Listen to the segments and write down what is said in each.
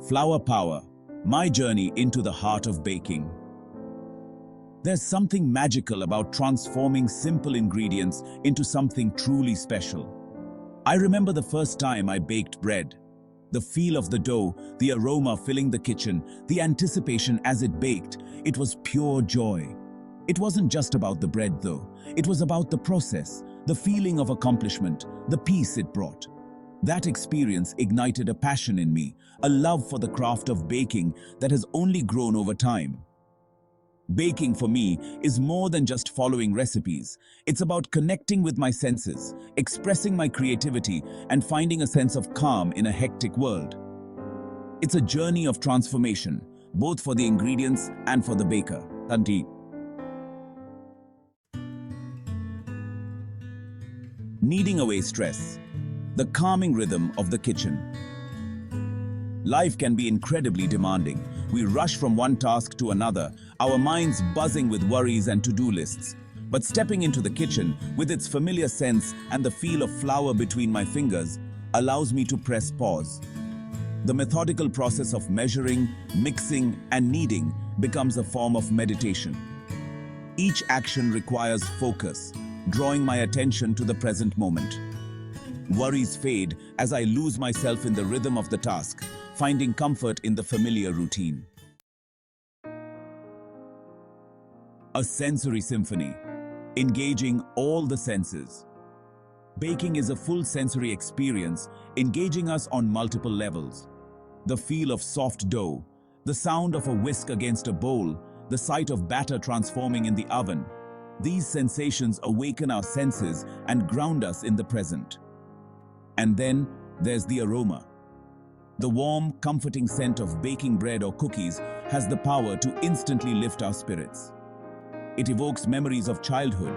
Flower Power, my journey into the heart of baking. There's something magical about transforming simple ingredients into something truly special. I remember the first time I baked bread. The feel of the dough, the aroma filling the kitchen, the anticipation as it baked, it was pure joy. It wasn't just about the bread though, it was about the process, the feeling of accomplishment, the peace it brought. That experience ignited a passion in me, a love for the craft of baking that has only grown over time. Baking for me is more than just following recipes. It's about connecting with my senses, expressing my creativity, and finding a sense of calm in a hectic world. It's a journey of transformation, both for the ingredients and for the baker. Tanti. Kneading away stress. The calming rhythm of the kitchen. Life can be incredibly demanding. We rush from one task to another, our minds buzzing with worries and to-do lists. But stepping into the kitchen, with its familiar scents and the feel of flour between my fingers, allows me to press pause. The methodical process of measuring, mixing, and kneading becomes a form of meditation. Each action requires focus, drawing my attention to the present moment. Worries fade as I lose myself in the rhythm of the task, finding comfort in the familiar routine. A sensory symphony, engaging all the senses. Baking is a full sensory experience, engaging us on multiple levels. The feel of soft dough, the sound of a whisk against a bowl, the sight of batter transforming in the oven. These sensations awaken our senses and ground us in the present. And then there's the aroma. The warm, comforting scent of baking bread or cookies has the power to instantly lift our spirits. It evokes memories of childhood,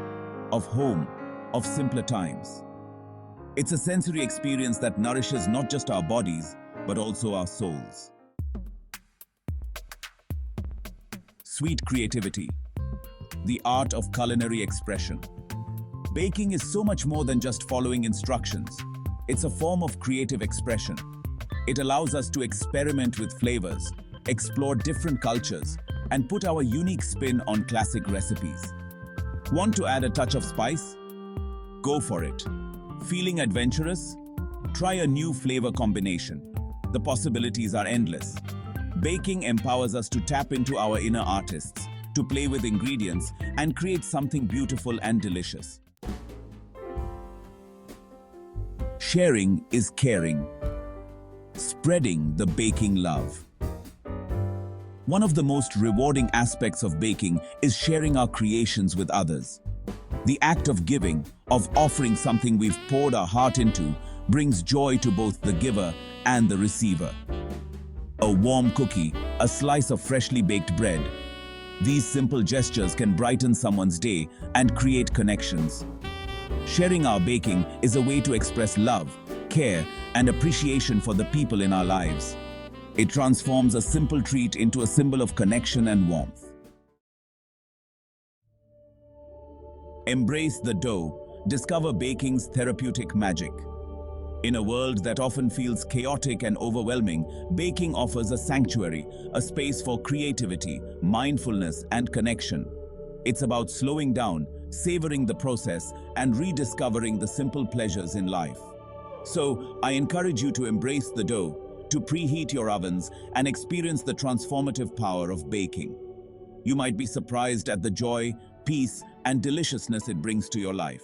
of home, of simpler times. It's a sensory experience that nourishes not just our bodies, but also our souls. Sweet creativity, the art of culinary expression. Baking is so much more than just following instructions. It's a form of creative expression. It allows us to experiment with flavors, explore different cultures, and put our unique spin on classic recipes. Want to add a touch of spice? Go for it. Feeling adventurous? Try a new flavor combination. The possibilities are endless. Baking empowers us to tap into our inner artists, to play with ingredients, and create something beautiful and delicious. Sharing is caring. Spreading the baking love. One of the most rewarding aspects of baking is sharing our creations with others. The act of giving, of offering something we've poured our heart into, brings joy to both the giver and the receiver. A warm cookie, a slice of freshly baked bread. These simple gestures can brighten someone's day and create connections. Sharing our baking is a way to express love, care, and appreciation for the people in our lives. It transforms a simple treat into a symbol of connection and warmth. Embrace the dough. Discover baking's therapeutic magic. In a world that often feels chaotic and overwhelming, baking offers a sanctuary, a space for creativity, mindfulness, and connection. It's about slowing down, savoring the process, and rediscovering the simple pleasures in life. So, I encourage you to embrace the dough, to preheat your ovens, and experience the transformative power of baking. You might be surprised at the joy, peace, and deliciousness it brings to your life.